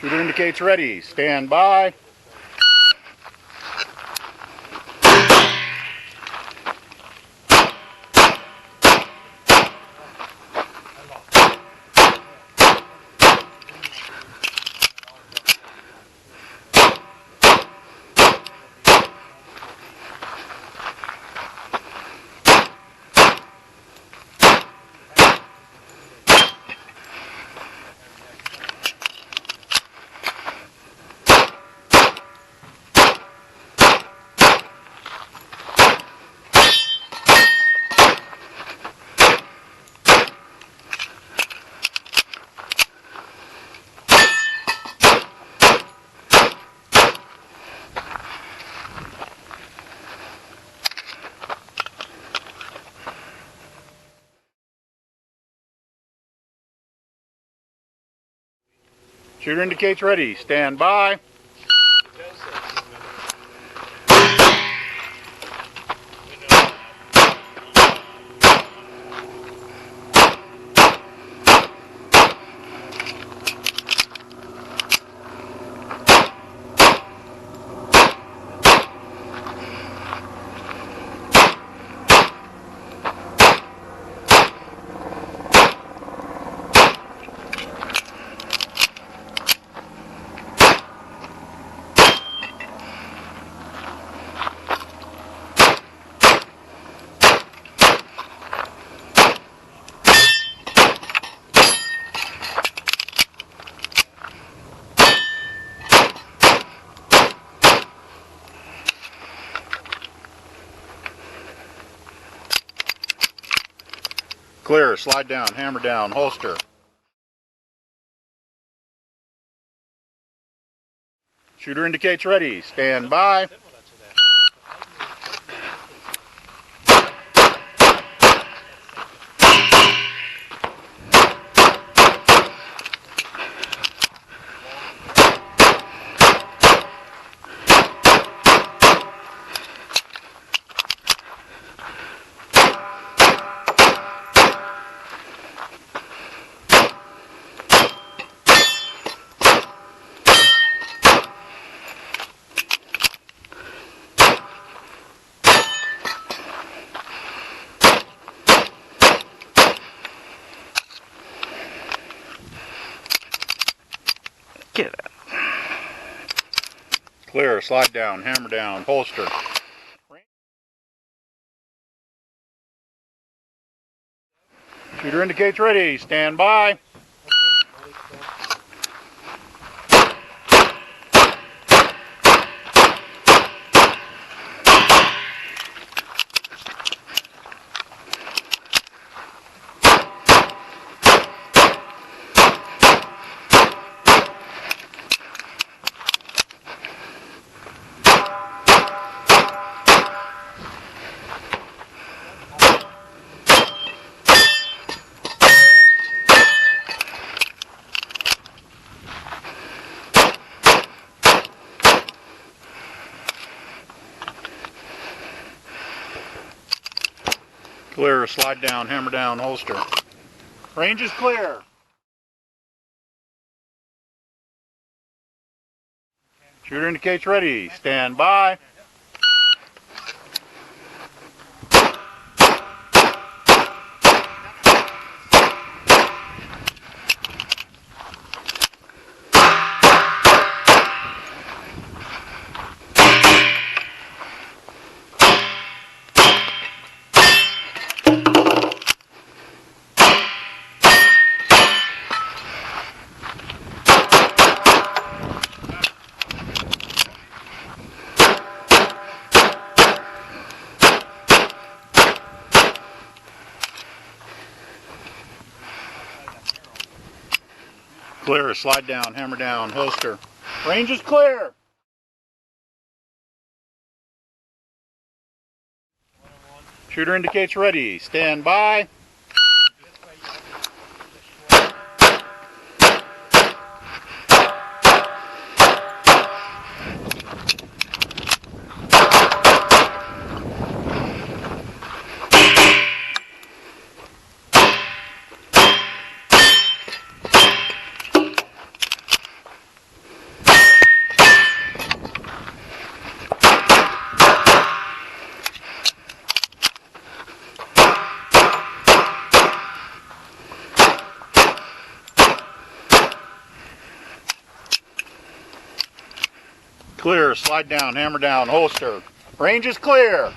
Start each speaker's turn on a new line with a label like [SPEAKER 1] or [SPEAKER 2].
[SPEAKER 1] Shooter indicates ready. Stand by. Shooter indicates ready. Stand by. Clear. Slide down. Hammer down. Holster. Shooter indicates ready. Stand by.
[SPEAKER 2] Get it.
[SPEAKER 1] Clear. Slide down. Hammer down. Holster. Shooter indicates ready. Stand by. Clear. Slide down. Hammer down. Holster. Range is clear. Shooter indicates ready. Stand by. Clear. Slide down. Hammer down. Holster. Range is clear. Shooter indicates ready. Stand by. Clear, slide down, hammer down, holster. Range is clear.